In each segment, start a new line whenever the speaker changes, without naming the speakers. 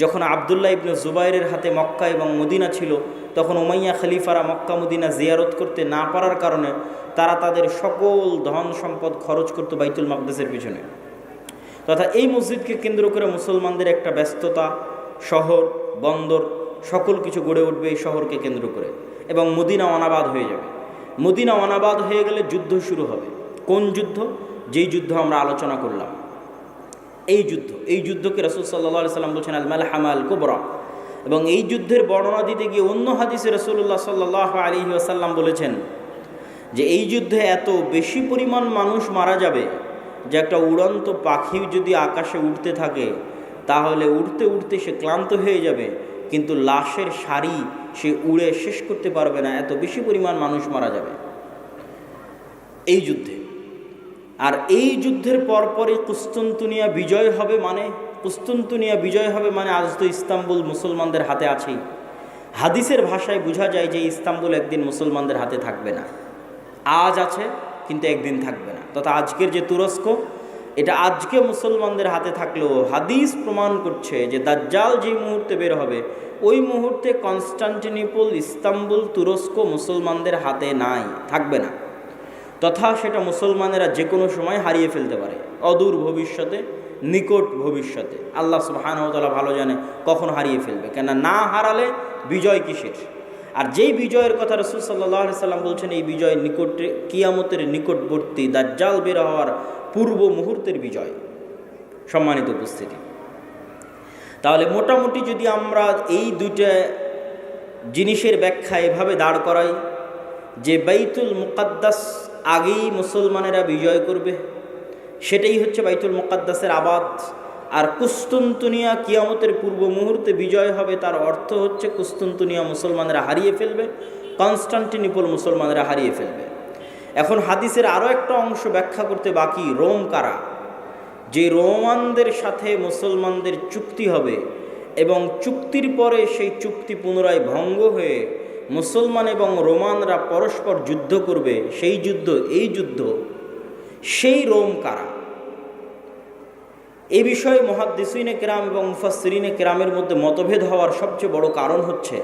যখন আবদুল্লাহ ইবনে জুবাইরের হাতে মক্কা এবং মদিনা ছিল, তখন উমাইয়া খলিফারা মক্কা মদিনা জিয়ারত করতে না পারার কারণে তারা তাদের সকল ধন সম্পদ খরচ করত বাইতুল মাকদেসের পিছনে। তথা এই মসজিদকে কেন্দ্র করে মুসলমানদের একটা ব্যস্ততা, শহর বন্দর সকল কিছু গড়ে উঠবে এই শহরকে কেন্দ্র করে, এবং মদিনা অনাবাদ হয়ে যাবে। মদিনা অনাবাদ হয়ে গেলে যুদ্ধ শুরু হবে। কোন যুদ্ধ? যেই যুদ্ধ আমরা আলোচনা করলাম, এই যুদ্ধকে রাসূল সাল্লাল্লাহু আলাইহি সাল্লাম বলছেন আল মালহামা আল কুবরা। এবং এই যুদ্ধের বর্ণনা দিতে গিয়ে অন্য হাদিসে রাসূলুল্লাহ সাল্লাল্লাহু আলাইহি ওয়াসাল্লাম বলেছেন যে এই যুদ্ধে এত বেশি পরিমাণ মানুষ মারা যাবে যে একটা উড়ন্ত পাখি যদি আকাশে উড়তে থাকে তাহলে উড়তে উড়তে সে ক্লান্ত হয়ে যাবে, কিন্তু লাশের সারি সে উড়ে শেষ করতে পারবে না, এত বেশি পরিমাণ মানুষ মারা যাবে এই যুদ্ধে। আর এই যুদ্ধের পরপরই কুস্তুনতুনিয়া বিজয় হবে। কুস্তুনতুনিয়া বিজয় হবে মানে আজ তো ইস্তাম্বুল মুসলমানদের হাতে আছেই। হাদিসের ভাষায় বোঝা যায় যে ইস্তাম্বুল একদিন মুসলমানদের হাতে থাকবে না। আজ আছে কিন্তু একদিন থাকবে না। তথা আজকের যে তুরস্ক, এটা আজকে মুসলমানদের হাতে থাকলেও হাদিস প্রমাণ করছে যে দাজ্জাল যেই মুহূর্তে বের হবে ওই মুহূর্তে কনস্টান্টিনোপল, ইস্তাম্বুল, তুরস্ক মুসলমানদের হাতে থাকবে না। তথা সেটা মুসলমানেরা যে কোনো সময় হারিয়ে ফেলতে পারে, অদূর ভবিষ্যতে, নিকট ভবিষ্যতে। আল্লাহ সুবহানাহু ওয়া তাআলা ভালো জানে কখন হারিয়ে ফেলবে, কেন না হারালে বিজয় কিসের? আর যেই বিজয়ের কথা রাসূল সাল্লাল্লাহু আলাইহি সাল্লাম বলছেন এই বিজয় নিকটে, কিয়ামতের নিকটবর্তী, দাজ্জাল বের হওয়ার পূর্ব মুহূর্তের বিজয়। সম্মানিত উপস্থিতি, তাহলে মোটামুটি যদি আমরা এই দুইটা জিনিসের ব্যাখ্যা এভাবে দাঁড় করাই যে বাইতুল মুকাদ্দাস আগেই মুসলমানেরা বিজয় করবে, সেটাই হচ্ছে বাইতুল মুকাদ্দাসের আবাদ। আর কুস্তুনতুনিয়া কিয়ামতের পূর্ব মুহূর্তে বিজয় হবে, তার অর্থ হচ্ছে কুস্তুনতুনিয়া মুসলমানেরা হারিয়ে ফেলবে, কনস্টান্টিনোপল মুসলমানেরা হারিয়ে ফেলবে। এখন হাদিসের আরও একটা অংশ ব্যাখ্যা করতে বাকি, রোম কারা? যে রোমানদের সাথে মুসলমানদের চুক্তি হবে এবং চুক্তির পরে সেই চুক্তি পুনরায় ভঙ্গ হয়ে মুসলমান এবং রোমানরা পরস্পর যুদ্ধ করবে, সেই যুদ্ধ, এই যুদ্ধ, সেই রোম কারা? এ বিষয়ে মুহাদ্দিসিনে কেরাম এবং মুফাসসিরিনে কেরামের মধ্যে মতভেদ হওয়ার সবচেয়ে বড় কারণ হচ্ছে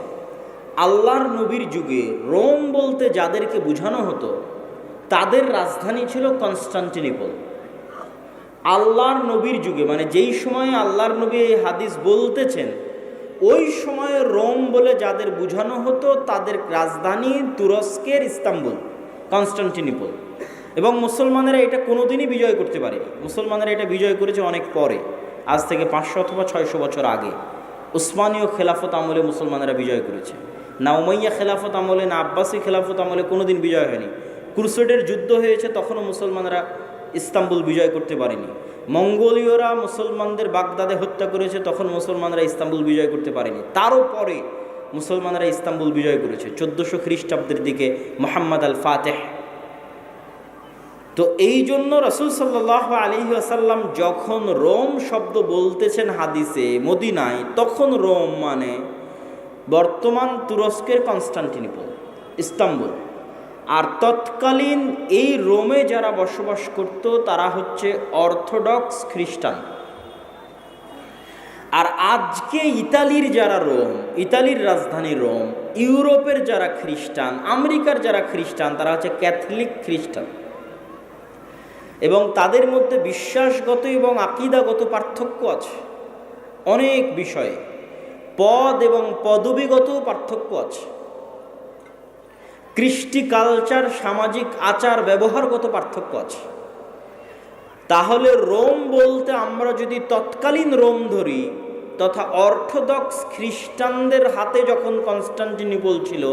আল্লাহর নবীর যুগে রোম বলতে যাদেরকে বোঝানো হতো তাদের রাজধানী ছিল কনস্টান্টিনোপল। আল্লাহর নবীর যুগে মানে যেই সময়ে আল্লাহর নবী এই হাদিস বলতেছেন ওই সময়ে রোম বলে যাদের বোঝানো হতো তাদের রাজধানী তুরস্কের ইস্তাম্বুল, কনস্টান্টিনোপল। এবং মুসলমানেরা এটা কোনোদিনই বিজয় করতে পারেনি। মুসলমানেরা এটা বিজয় করেছে অনেক পরে, আজ থেকে 500 অথবা 600 বছর আগে। উসমানীয় খেলাফত আমলে মুসলমানেরা বিজয় করেছে, না উমাইয়া খেলাফত আমলে, না আব্বাসী খেলাফত আমলে কোনোদিন বিজয় হয়নি। ক্রুসেডের যুদ্ধ হয়েছে, তখনও মুসলমানেরা ইস্তাম্বুল বিজয় করতে পারেনি। মঙ্গোলীয়রা মুসলমানদের বাগদাদে হত্যা করেছে, তখন মুসলমানরা ইস্তাম্বুল বিজয় করতে পারেনি। তারও পরে মুসলমানরা ইস্তাম্বুল বিজয় করেছে 1400 খ্রিস্টাব্দের দিকে মুহাম্মদ আল ফাতেহ। তো এই জন্য রাসূল সাল্লাল্লাহু আলাইহি ওয়াসাল্লাম যখন রোম শব্দ বলতেছেন হাদিসে মদিনায়, তখন রোম মানে বর্তমান তুরস্কের কনস্টান্টিনোপল, ইস্তাম্বুল। আর তৎকালীন এই রোমে যারা বসবাস করত তারা হচ্ছে অর্থোডক্স খ্রিস্টান। আর আজকে ইতালির যারা রোম, ইতালির রাজধানী রোম, ইউরোপের যারা খ্রিস্টান, আমেরিকার যারা খ্রিস্টান, তারা হচ্ছে ক্যাথলিক খ্রিস্টান। এবং তাদের মধ্যে বিশ্বাসগত এবং আকীদাগত পার্থক্য আছে অনেক বিষয়ে, পদ এবং পদবীগত পার্থক্য আছে, কৃষ্টি কালচার, সামাজিক আচার ব্যবহারগত পার্থক্য আছে। তাহলে রোম বলতে আমরা যদি তৎকালীন রোম ধরি, তথা অর্থোডক্স খ্রিস্টানদের হাতে যখন কনস্টান্টিনোপল ছিল,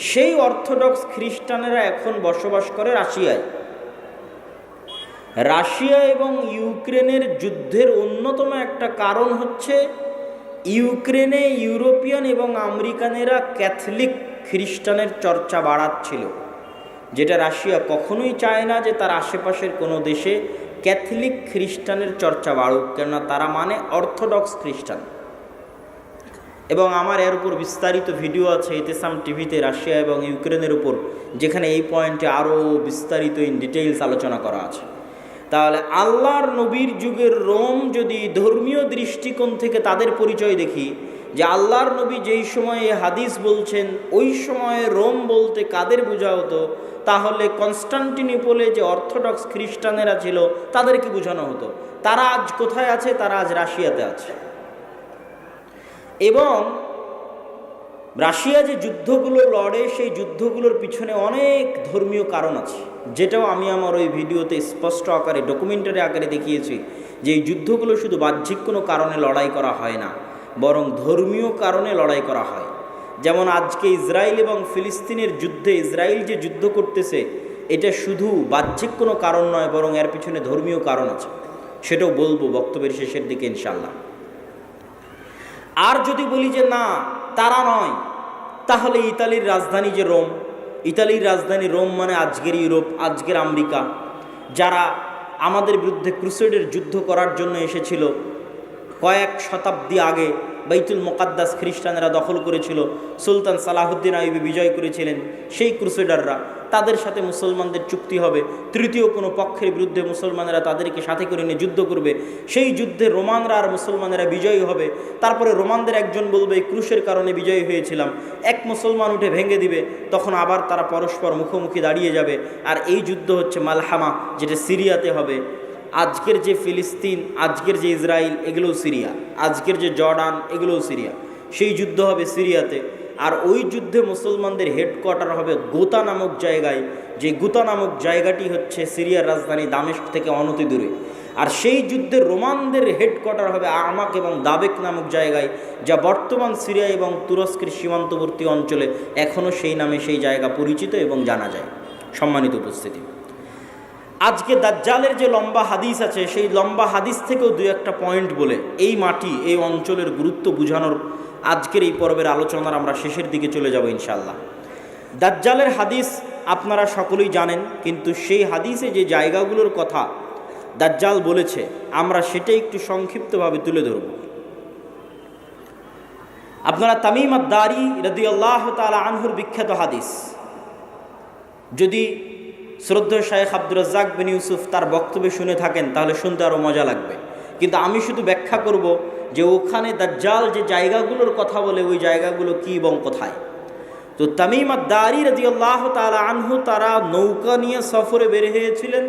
সেই অর্থোডক্স খ্রিস্টানেরা এখন বসবাস করে রাশিয়ায়। রাশিয়া এবং ইউক্রেনের যুদ্ধের অন্যতম একটা কারণ হচ্ছে ইউক্রেনে ইউরোপিয়ান এবং আমেরিকানেরা ক্যাথলিক খ্রিস্টানের চর্চা বাড়াচ্ছিল, যেটা রাশিয়া কখনোই চায় না যে তার আশেপাশের কোনো দেশে ক্যাথলিক খ্রিস্টানের চর্চা বাড়ুক, কেননা তারা মানে অর্থোডক্স খ্রিস্টান। এবং আমার এর উপর বিস্তারিত ভিডিও আছে ইতিসাম টিভিতে রাশিয়া এবং ইউক্রেনের উপর, যেখানে এই পয়েন্টে আরও বিস্তারিত ইন ডিটেইলস আলোচনা করা আছে। তাহলে আল্লাহর নবীর যুগের রোম যদি ধর্মীয় দৃষ্টিকোণ থেকে তাদের পরিচয় দেখি, যে আল্লাহর নবী যেই সময়ে হাদিস বলছেন ওই সময়ে রোম বলতে কাদের বোঝা হতো, তাহলে কনস্টান্টিনোপলে যে অর্থোডক্স খ্রিস্টানেরা ছিল তাদেরকে বোঝানো হতো। তারা আজ কোথায় আছে? তারা আজ রাশিয়াতে আছে। এবং রাশিয়া যে যুদ্ধগুলো লড়ে সেই যুদ্ধগুলোর পিছনে অনেক ধর্মীয় কারণ আছে, যেটাও আমি আমার ওই ভিডিওতে স্পষ্ট আকারে ডকুমেন্টারি আকারে দেখিয়েছি, যে এই যুদ্ধগুলো শুধু বাহ্যিক কোনো কারণে লড়াই করা হয় না, বরং ধর্মীয় কারণে লড়াই করা হয়। যেমন আজকে ইসরায়েল এবং ফিলিস্তিনের যুদ্ধে ইসরায়েল যে যুদ্ধ করতেছে, এটা শুধু বাহ্যিক কোনো কারণ নয়, বরং এর পিছনে ধর্মীয় কারণ আছে, সেটাও বলবো বক্তব্যের শেষের দিকে ইনশাল্লাহ। আর যদি বলি যে না তারা নয়, তাহলে ইতালির রাজধানী যে রোম, ইতালির রাজধানী রোম মানে আজকের ইউরোপ, আজকের আমেরিকা, যারা আমাদের বিরুদ্ধে ক্রুসেডের যুদ্ধ করার জন্য এসেছিল, কয়েক শতাব্দী আগে বাইতুল মুকাদ্দাস খ্রিস্টানেরা দখল করেছিল, সুলতান সালাহুদ্দিন আইয়ুবী বিজয় করেছিলেন, সেই ক্রুসেডাররা, তাদের সাথে মুসলমানদের চুক্তি হবে, তৃতীয় কোনো পক্ষের বিরুদ্ধে মুসলমানেরা তাদেরকে সাথে করে নিয়ে যুদ্ধ করবে, সেই যুদ্ধে রোমানরা আর মুসলমানেরা বিজয়ী হবে। তারপরে রোমানদের একজন বলবে এই ক্রুশের কারণে বিজয়ী হয়েছিলাম, এক মুসলমান উঠে ভেঙে দিবে, তখন আবার তারা পরস্পর মুখোমুখি দাঁড়িয়ে যাবে। আর এই যুদ্ধ হচ্ছে মালহামা, যেটা সিরিয়াতে হবে। আজকের যে ফিলিস্তিন, আজকের যে ইসরায়েল, এগুলোও সিরিয়া, আজকের যে জর্ডান, এগুলোও সিরিয়া। সেই যুদ্ধ হবে সিরিয়াতে। আর ওই যুদ্ধে মুসলমানদের হেডকোয়ার্টার হবে গোতা নামক জায়গায়, যে গোতা নামক জায়গাটি হচ্ছে সিরিয়ার রাজধানী দামেস্ক থেকে অনতি দূরে। আর সেই যুদ্ধে রোমানদের হেডকোয়ার্টার হবে আমাক এবং দাবেক নামক জায়গায়, যা বর্তমান সিরিয়া এবং তুরস্কের সীমান্তবর্তী অঞ্চলে এখনও সেই নামে সেই জায়গা পরিচিত এবং জানা যায়। সম্মানিত উপস্থিতি, আজকে দাজ্জালের যে লম্বা হাদিস আছে, সেই লম্বা হাদিস থেকেও দুই একটা পয়েন্ট বলে এই মাটি, এই অঞ্চলের গুরুত্ব বোঝানোর আজকের এই পর্বের আলোচনার আমরা শেষের দিকে চলে যাব ইনশাআল্লাহ। দাজ্জালের হাদিস আপনারা সকলেই জানেন, কিন্তু সেই হাদিসে যে জায়গাগুলোর কথা দাজ্জাল বলেছে, আমরা সেটাই একটু সংক্ষিপ্তভাবে তুলে ধরব। আপনারা তামিম আদ-দারি রাদিয়াল্লাহু তাআলা আনহুর বিখ্যাত হাদিস, যদি শ্রদ্ধেয় শায়েখ আব্দুর রাজ্জাক বিন ইউসুফ তার বক্তব্য শুনে থাকেন তাহলে শুনতে আরও মজা লাগবে, কিন্তু আমি শুধু ব্যাখ্যা করব যে ওখানে দাজ্জাল যে জায়গাগুলোর কথা বলে ওই জায়গাগুলো কী এবং কোথায়। তো তামিম আদ-দারি রাদিয়াল্লাহু তাআলা আনহু তারা নৌকা নিয়ে সফরে বের হয়েছিলেন,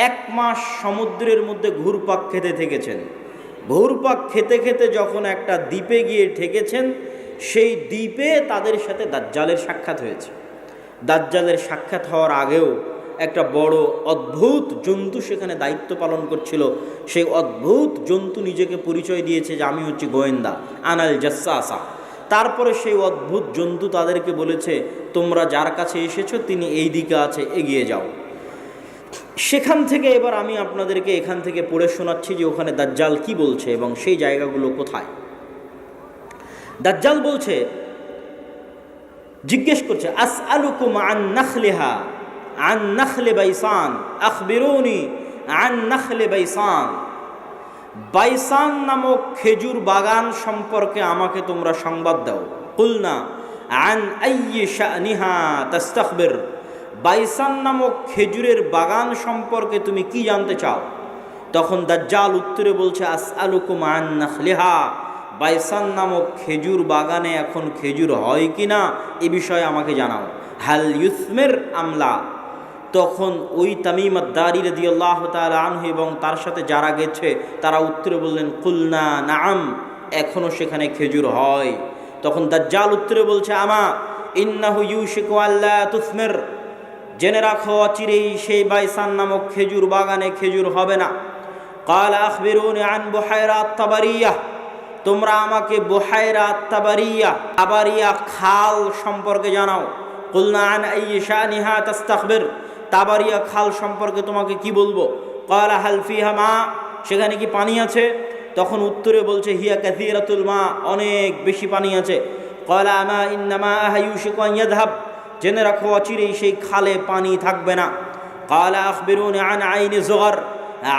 1 মাস সমুদ্রের মধ্যে ঘুরপাক খেতে থেকেছেন। ঘুরপাক খেতে খেতে যখন একটা দ্বীপে গিয়ে ঠেকেছেন, সেই দ্বীপে তাদের সাথে দাজ্জালের সাক্ষাৎ হয়েছে। দাজ্জালের সাক্ষাৎ হওয়ার আগেও একটা বড় অদ্ভুত জন্তু সেখানে দায়িত্ব পালন করছিল। সেই অদ্ভুত জন্তু নিজেকে পরিচয় দিয়েছে যে আমি হচ্ছি গোয়েন্দা, আনাল জাসসাসা। তারপরে সেই অদ্ভুত জন্তু তাদেরকে বলেছে তোমরা যার কাছে এসেছো তিনি এই দিকে আছে, এগিয়ে যাও। সেখান থেকে এবার আমি আপনাদেরকে এখান থেকে পড়ে শোনাচ্ছি যে ওখানে দাজ্জাল কি বলছে এবং সেই জায়গাগুলো কোথায়। দাজ্জাল বলছে, জিজ্ঞেস করছে, আসআলুকুম আন নাখলিহা আন নাখলে বাইসান আখবিরুনি আন নাখলে বাইসান। বাইসান নামক খেজুর বাগান সম্পর্কে আমাকে তোমরা সংবাদ দাও। কুলনা আন আইয়ি শানিহা তাস্তাখবির। বাইসান নামক খেজুরের বাগান সম্পর্কে তুমি কি জানতে চাও? তখন দাজ্জাল উত্তরে বলছে, আসআলুকুম আন নাখলিহা। বাইসান নামক খেজুর বাগানে এখন খেজুর হয় কি না এ বিষয়ে আমাকে জানাও। হাল ইউসমির আমলা। তখন ওই তামিম আদ-দারি রাদিয়াল্লাহু তাআলা আনহু এবং তার সাথে যারা গেছে তারা উত্তরে বললেন, কুলনা নাআম, এখনও সেখানে খেজুর হয়। তখন দাজ্জাল উত্তরে বলছে, আমা ইন্নাহু ইউশিকু আল্লা তুসমির। জেনে রাখো অচিরেই সেই বাইসান নামক খেজুর বাগানে খেজুর হবে না। ক্বালা আখবিরুনি আন বুহাইরা আত-তাবারিয়া। তোমরা আমাকে বুহাইরা আত-তাবারিয়া, তাবারিয়া খাল সম্পর্কে জানাও। কুলনা আন আইয়ি শানিহা তাস্তাখবির। তাবারিয়া খাল সম্পর্কে তোমাকে কি বলবো? ক্বালা হাল ফিহা মা। সেখানে কি পানি আছে? তখন উত্তরে বলছে, হিয়া কাসীরাতুল মা, অনেক বেশি পানি আছে। ক্বালা আমা ইন্নামা ইউশিকু আন ইয়াযহাব। জেনে রাখো অচিরেই সেই খালে পানি থাকবে না। ক্বালা আখবিরুনি আন আইনি যুগার।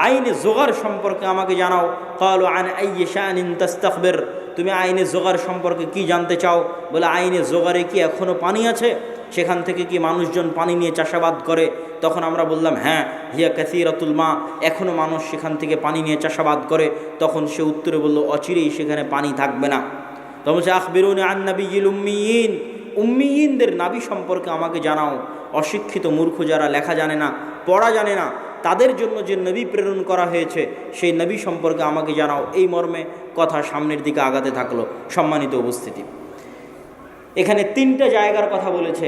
আইনে জোগার সম্পর্কে আমাকে জানাও। ক্বালু আন আইয়ি শানিন তাস্তাখবির। তুমি আইনে জোগার সম্পর্কে কি জানতে চাও? বলে আইনে জোগারে কি এখনও পানি আছে? সেখান থেকে কি মানুষজন পানি নিয়ে চাষাবাদ করে? তখন আমরা বললাম হ্যাঁ, হিয়া কাসীরাতুল মা, এখনও মানুষ সেখান থেকে পানি নিয়ে চাষাবাদ করে। তখন সে উত্তরে বলল অচিরেই সেখানে পানি থাকবে না। তখন সে আখবিরুনি আন নাবিয়্যিল উম্মিয়িন, উম্মিয়িনদের নাবী সম্পর্কে আমাকে জানাও। অশিক্ষিত মূর্খ যারা লেখা জানে না, পড়া জানে না, তাদের জন্য যে নবী প্রেরণ করা হয়েছে সেই নবী সম্পর্কে আমাকে জানাও। এই মর্মে কথা সামনের দিকে আগাতে থাকলো। সম্মানিত উপস্থিতি, এখানে 3টা জায়গার কথা বলেছে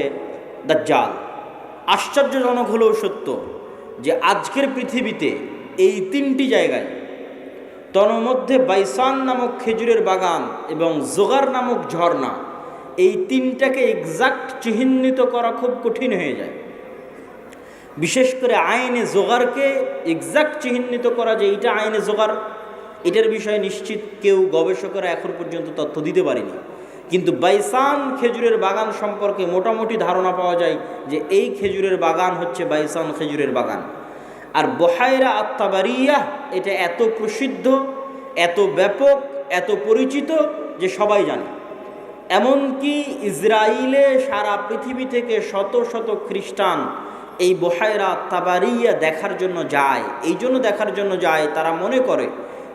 দাজ্জাল। আশ্চর্যজনক হলেও সত্য যে আজকের পৃথিবীতে এই 3টি জায়গায়, তন্মধ্যে বাইসান নামক খেজুরের বাগান এবং জোগার নামক ঝর্ণা, এই 3টাকে এক্সাক্ট চিহ্নিত করা খুব কঠিন হয়ে যায়। বিশেষ করে আইনে জোগারকে এক্সাক্ট চিহ্নিত করা যে এইটা আইনে জোগার, এটার বিষয়ে নিশ্চিত কেউ গবেষকরা এখন পর্যন্ত তথ্য দিতে পারেনি। কিন্তু বাইসান খেজুরের বাগান সম্পর্কে মোটামুটি ধারণা পাওয়া যায় যে এই খেজুরের বাগান হচ্ছে বাইসান খেজুরের বাগান। আর বহায়রা আত-তাবারিয়া এটা এত প্রসিদ্ধ, এত ব্যাপক, এত পরিচিত যে সবাই জানে। এমনকি ইসরায়েলে সারা পৃথিবী থেকে শত শত খ্রিস্টান এই বহায়রা আত-তাবারিয়া দেখার জন্য যায়। এই জন্য দেখার জন্য যায়, তারা মনে করে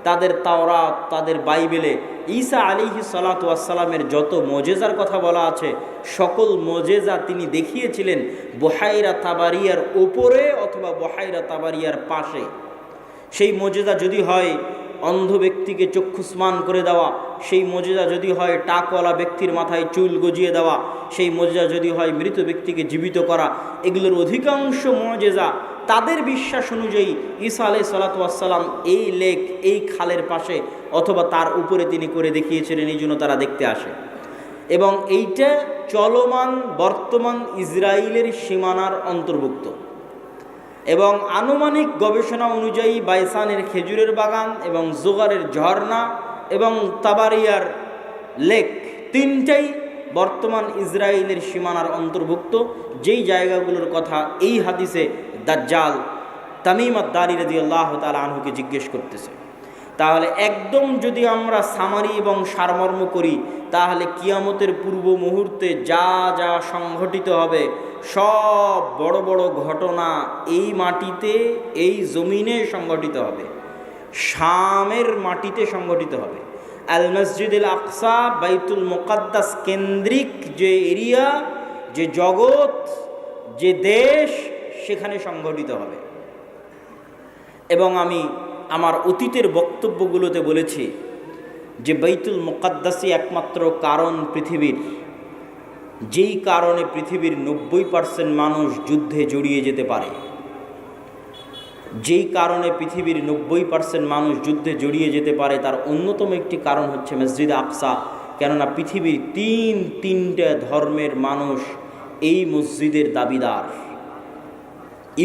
তাদের তাওরাত, তাদের বাইবেলে ঈসা আলাইহিস সালাতু ওয়াস সালামের যত মুজিজার কথা বলা আছে, সকল মুজিজা তিনি দেখিয়েছিলেন বহায়রা তাবারিয়ার উপরে অথবা বহায়রা তাবারিয়ার পাশে। সেই মুজিজা যদি হয় অন্ধ ব্যক্তিকে চক্ষুস্মান করে দেওয়া, সেই মুজিজা যদি হয় টাকওয়ালা ব্যক্তির মাথায় চুল গজিয়ে দেওয়া, সেই মুজিজা যদি হয় মৃত ব্যক্তিকে জীবিত করা, এগুলোর অধিকাংশ মুজিজা তাদের বিশ্বাস অনুযায়ী ঈসা আলাইহিস সালাতু ওয়াস সালাম এই লেক, এই খালের পাশে অথবা তার উপরে তিনি করে দেখিয়েছিলেন, এই জন্য তারা দেখতে আসে। এবং এইটা চলমান বর্তমান ইসরায়েলের সীমানার অন্তর্ভুক্ত। এবং আনুমানিক গবেষণা অনুযায়ী বাইসানের খেজুরের বাগান এবং জোগারের ঝর্ণা এবং তাবারিয়ার লেক 3টাই বর্তমান ইসরায়েলের সীমানার অন্তর্ভুক্ত, যেই জায়গাগুলোর কথা এই হাদিসে দাজ্জাল তামিম আদ-দারি রাদিয়াল্লাহু তাআলা আনহুকে জিজ্ঞেস করতেছে। তাহলে একদম যদি আমরা সামারি এবং সারমর্ম করি, তাহলে কিয়ামতের পূর্ব মুহূর্তে যা যা সংঘটিত হবে সব বড় বড় ঘটনা এই মাটিতে, এই জমিনে সংঘটিত হবে, শামের মাটিতে সংঘটিত হবে। আল মসজিদুল আকসা, বাইতুল মুকাদ্দাস কেন্দ্রিক যে এরিয়া, যে জগৎ, যে দেশ, সেখানে সংঘটিত হবে। এবং আমি আমার অতীতের বক্তব্যগুলোতে বলেছি যে বাইতুল মুকাদ্দাসই একমাত্র কারণ পৃথিবীর, যেই কারণে পৃথিবীর 90% মানুষ যুদ্ধে জড়িয়ে যেতে পারে। যেই কারণে পৃথিবীর 90% মানুষ যুদ্ধে জড়িয়ে যেতে পারে তার অন্যতম একটি কারণ হচ্ছে মসজিদ আকসা। কেননা পৃথিবীর তিনটা ধর্মের মানুষ এই মসজিদের দাবিদার।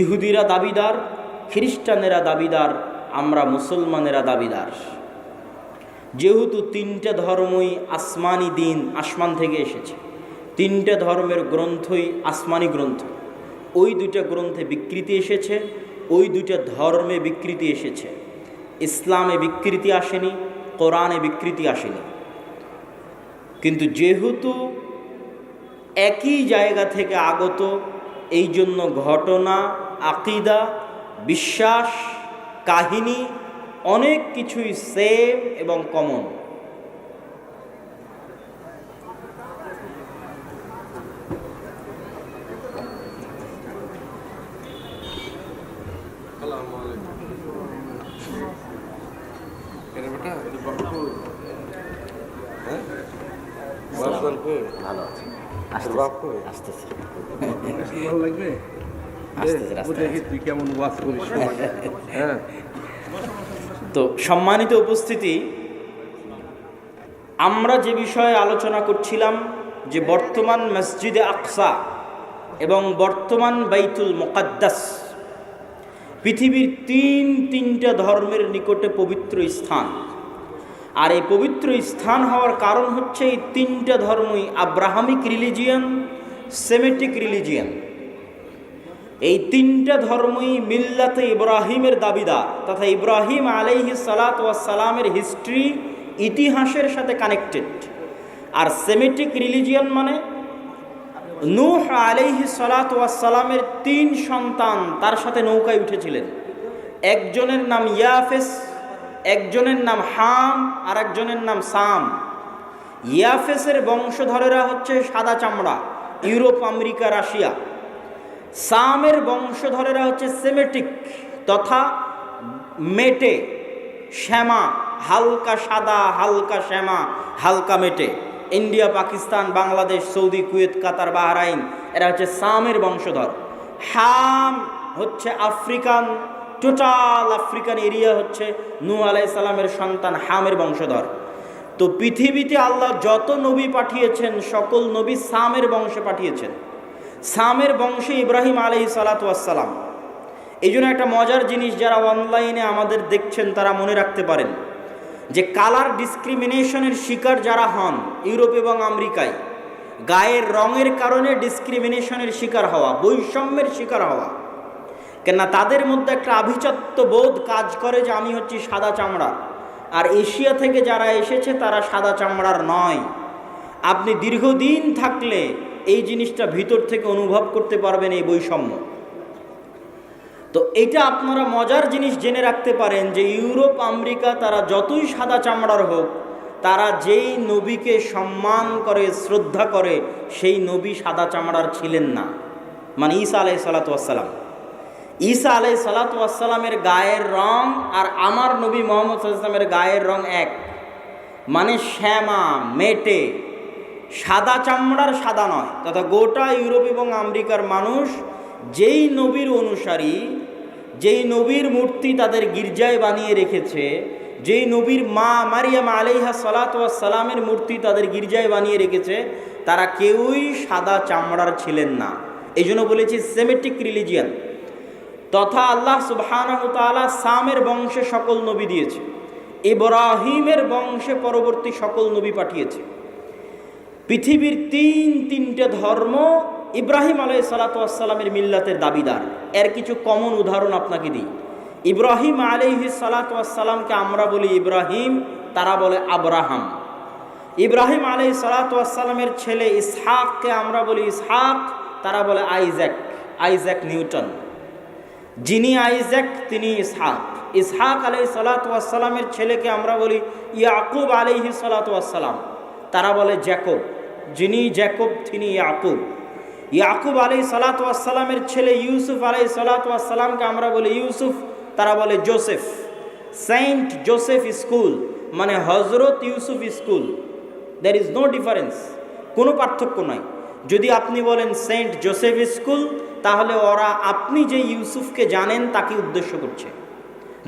ইহুদিরা দাবিদার, খ্রিস্টানেরা দাবিদার, আমরা মুসলমানেরা দাবিদার। যেহেতু 3টা ধর্মই আসমানি দিন, আসমান থেকে এসেছে, 3টা ধর্মের গ্রন্থই আসমানি গ্রন্থ। ওই 2টা গ্রন্থে বিকৃতি এসেছে, ওই 2টা ধর্মে বিকৃতি এসেছে। ইসলামে বিকৃতি আসেনি, কোরআনে বিকৃতি আসেনি। কিন্তু যেহেতু একই জায়গা থেকে আগত, এই জন্য ঘটনা, আকিদা, বিশ্বাস, কাহিনী অনেক কিছুই সেম এবং কমন।
ভালো আছে, আসতেছে
ভালো লাগবে। তুই কেমন ওয়াজ করিস।
তো সম্মানিত উপস্থিতি, আমরা যে বিষয়ে আলোচনা করছিলাম যে বর্তমান মসজিদে আকসা এবং বর্তমান বাইতুল মুকাদ্দাস পৃথিবীর তিনটা ধর্মের নিকটে পবিত্র স্থান। আর এই পবিত্র স্থান হওয়ার কারণ হচ্ছে এই 3টা ধর্মই আব্রাহামিক রিলিজিয়ান, সেমেটিক রিলিজিয়ান। এই 3টা ধর্মই মিল্লাতে ইব্রাহিমের দাবিদার, তথা ইব্রাহিম আলাইহিস সালাতু ওয়াস সালামের হিস্ট্রি ইতিহাসের সাথে কানেক্টেড। আর সেমিটিক রিলিজিয়ন মানে নূহ আলাইহিস সালাতু ওয়াস সালামের 3 সন্তান তার সাথে নৌকায় উঠেছিলেন। একজনের নাম ইয়াফেস, একজনের নাম হাম, আর একজনের নাম সাম। ইয়াফেসের বংশধরেরা হচ্ছে সাদা চামড়া, ইউরোপ, আমেরিকা, রাশিয়া। সামের বংশধরেরা হচ্ছে সেমেটিক তথা মেটে, শ্যামা, হালকা সাদা, হালকা শ্যামা, হালকা মেটে। India, Pakistan, Bangladesh, Saudi, Kuwait, Qatar, Bahrain, এরা হচ্ছে সামের বংশধর। হাম হচ্ছে আফ্রিকান, টোটাল আফ্রিকান এরিয়া হচ্ছে নূহ আলাইহিস সালামের সন্তান হামের বংশধর। তো পৃথিবীতে আল্লাহ যত নবী পাঠিয়েছেন সকল নবী সামের বংশে পাঠিয়েছেন। সামের বংশে ইব্রাহিম আলাইহিস সালাতু ওয়াস সালাম। এই জন্য একটা মজার জিনিস, যারা অনলাইনে আমাদের দেখছেন তারা মনে রাখতে পারেন যে কালার ডিসক্রিমিনেশনের শিকার যারা হন ইউরোপ এবং আমেরিকায়, গায়ের রঙের কারণে ডিসক্রিমিনেশনের শিকার হওয়া, বৈষম্যের শিকার হওয়া, কেননা তাদের মধ্যে একটা আভিজাত্য বোধ কাজ করে যে আমি হচ্ছি সাদা চামড়া, আর এশিয়া থেকে যারা এসেছে তারা সাদা চামড়ার নয়। আপনি দীর্ঘদিন থাকলে এই জিনিসটা ভিতর থেকে অনুভব করতে পারবেন, এই বৈষম্য। তো এটা আপনারা মজার জিনিস জেনে রাখতে পারেন যে ইউরোপ, আমেরিকা তারা যতই সাদা চামড়ার হোক, তারা যেই নবীকে সম্মান করে, শ্রদ্ধা করে, সেই নবী সাদা চামড়ার ছিলেন না। মানে ঈসা আলাইহিস সালাতু ওয়াস সালাম, ঈসা আলাইহিস সালাতু ওয়াস সালামের গায়ের রং আর আমার নবী মুহাম্মদ সাল্লাল্লাহু আলাইহি ওয়াসাল্লামের গায়ের রং এক। মানে শ্যামা, মেটে, সাদা চামড়ার সাদা নয়। তথা গোটা ইউরোপ এবং আমেরিকার মানুষ যেই নবীর অনুসারী, যেই নবীর মূর্তি তাদের গির্জায় বানিয়ে রেখেছে, যেই নবীর মা মারিয়াম আলাইহা সালাতু ওয়াস সালামের মূর্তি তাদের গির্জায় বানিয়ে রেখেছে, তারা কেউই সাদা চামড়ার ছিলেন না। এই জন্য বলেছি সেমেটিক রিলিজিয়ান। তথা আল্লাহ সুবহানাহু ওয়া তাআলা সামের বংশে সকল নবী দিয়েছে, ইব্রাহিমের বংশে পরবর্তী সকল নবী পাঠিয়েছে। পৃথিবীর তিনটে ধর্ম ইব্রাহিম আলাইহিস সালাতু ওয়াস সালামের মিল্লাতের দাবিদার। এর কিছু কমন উদাহরণ আপনাকে দিই। ইব্রাহিম আলাইহিস সালাতু ওয়াস সালামকে আমরা বলি ইব্রাহিম, তারা বলে আব্রাহাম। ইব্রাহিম আলাইহিস সালাতু ওয়াস সালামের ছেলে ইসহাককে আমরা বলি ইসহাক, তারা বলে আইজ্যাক, আইজ্যাক নিউটন। যিনি আইজ্যাক তিনি ইসহাক। ইসহাক আলাইহিস সালাতু ওয়াস সালামের ছেলেকে আমরা বলি ইয়াকুব আলাইহিস সালাতু ওয়াস সালাম, তারা বলে জ্যাকব। যিনি জ্যাকব তিনি ইয়াকুব। ইয়াকুব আলাইহিস সালাতু ওয়াস সালামের ছেলে ইউসুফ আলাইহিস সালাতু ওয়াস সালামকে আমরা বলি ইউসুফ, তারা বলে জোসেফ। সেন্ট জোসেফ স্কুল মানে হজরত Yusuf school. There is no difference, কোনো পার্থক্য নয়। যদি আপনি বলেন সেন্ট জোসেফ স্কুল, তাহলে ওরা আপনি যে ইউসুফকে জানেন তাকে উদ্দেশ্য করছে,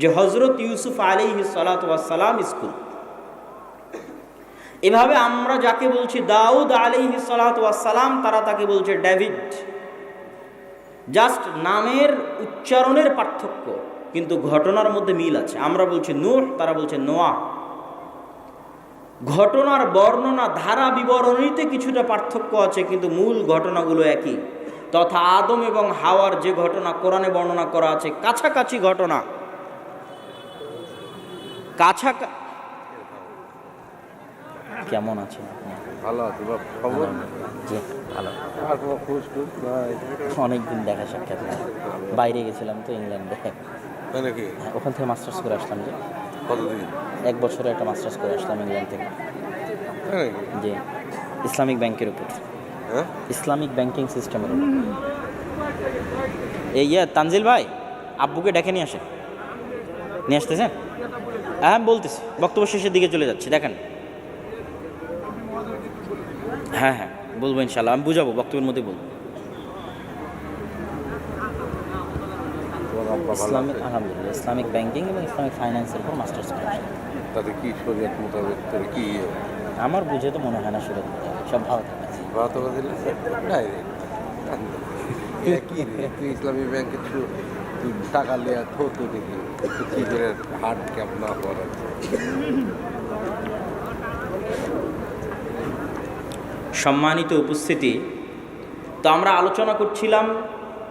যে হজরত ইউসুফ আলাইহিস সালাতু ওয়াস সালাম স্কুল। এভাবে আমরা যাকে বলছি দাউদ আলাইহিস সালাতু ওয়াস সালাম, তারা তাকে বলছে ডেভিড। জাস্ট নামের উচ্চারণের পার্থক্য, কিন্তু ঘটনার মধ্যে মিল আছে। আমরা বলছি নূহ, তারা বলছে নোয়াহ। ঘটনার বর্ণনা, ধারা বিবরণীতে কিছুটা পার্থক্য আছে, কিন্তু মূল ঘটনাগুলো একই। তথা আদম এবং হাওয়ার যে ঘটনা কোরআনে বর্ণনা করা আছে, কাছাকাছি ঘটনা। কেমন আছেন?
ভালো আছি বাবা, খবর?
জি ভালো।
আর কোনো খোঁজ টোজ নাই?
অনেকদিন দেখা সাক্ষাৎ নাই, বাইরে গেছিলাম তো ইংল্যান্ডে।
তাই নাকি?
হ্যাঁ, ওখান থেকে মাস্টার্স করে আসলাম। যে
কতদিন?
1 বছরে একটা মাস্টার্স করে আসলাম ইংল্যান্ড থেকে।
তাই নাকি?
জি, ইসলামিক ব্যাংকের উপর,
হ্যাঁ,
ইসলামিক ব্যাংকিং সিস্টেমের উপর। এই তানজিল ভাই, আব্বুকে ডেকে নিয়ে আসেন। নিয়ে আসতেছেন? হ্যাঁ বলতেছি, বক্তব্য শেষের দিকে চলে যাচ্ছি, দেখেন। হ্যাঁ হ্যাঁ বলবো ইনশাল্লাহ, আমি বুঝাবো, বক্তব্যের মধ্যে বলবো।
তোমার আব্বা ভালো
ইসলামিক,
আছে?
আলহামদুলিল্লাহ, ইসলামিক ব্যাংকিং এবং ইসলামিক ফাইন্যান্সের উপর মাস্টার্স করে আসলাম।
তাতে কি শরীয়ত মোতাবেক তোর কি
আমার বুঝে তো মনে হয় না শুরু সব ভালো থাকে।
ভারত দিলে কি রে? তুই ইসলামী ব্যাংকে তুই টাকা লিয়া থতো দেখি কি করে হাট ক্যাপ না করা।
সম্মানিত উপস্থিতি, তো আমরা আলোচনা করছিলাম